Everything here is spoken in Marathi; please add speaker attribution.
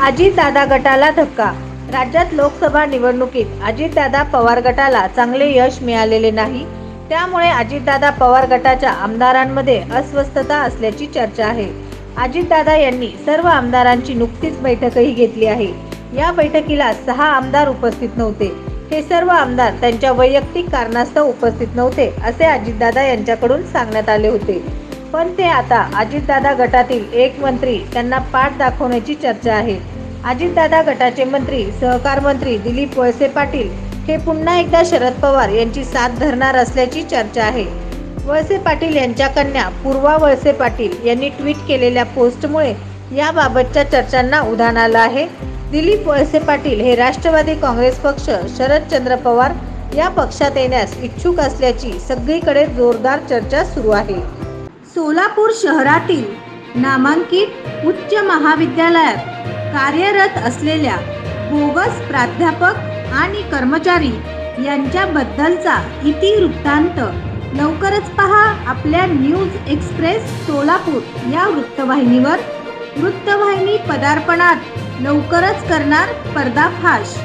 Speaker 1: अजितदादा गटाला धक्का। राज्यात लोकसभा निवडणुकीत अजितदादा पवार गटाला चांगले यश मिळालेले नाही। त्यामुळे अजितदादा पवार गटाच्या आमदारांमध्ये अस्वस्थता असल्याची चर्चा आहे। अजितदादा यांनी सर्व आमदारांची नुकतीच बैठकही घेतली आहे। या बैठकीला 6 आमदार उपस्थित नव्हते। हे सर्व आमदार त्यांच्या वैयक्तिक कारणास्तव उपस्थित नव्हते असे अजितदादा यांच्याकडून सांगण्यात आले होते। पण ते आता अजितदादा गटातील एक मंत्री त्यांना पाठ दाखवण्याची चर्चा आहे। अजितदादा गटाचे मंत्री सहकार मंत्री दिलीप वळसे पाटील हे पुन्हा एकदा शरद पवार यांची साथ धरणार असल्याची चर्चा आहे। वळसे पाटील यांच्या कन्या पूर्वा वळसे पाटील यांनी ट्विट केलेल्या पोस्टमुळे याबाबतच्या चर्चांना उधाण आलं आहे। दिलीप वळसे पाटील हे राष्ट्रवादी काँग्रेस पक्ष शरदचंद्र पवार या पक्षात येण्यास इच्छुक असल्याची सगळीकडे जोरदार चर्चा सुरू आहे। सोलापूर शहरातील नामांकित उच्च महाविद्यालयात कार्यरत असलेल्या बोगस प्राध्यापक आणि कर्मचारी यांच्याबद्दलचा इतिवृत्तांत लवकरच पहा आपल्या न्यूज एक्सप्रेस सोलापूर या वृत्तवाहिनीवर। वृत्तवाहिनी पदार्पणात लवकरच करणार पर्दाफाश।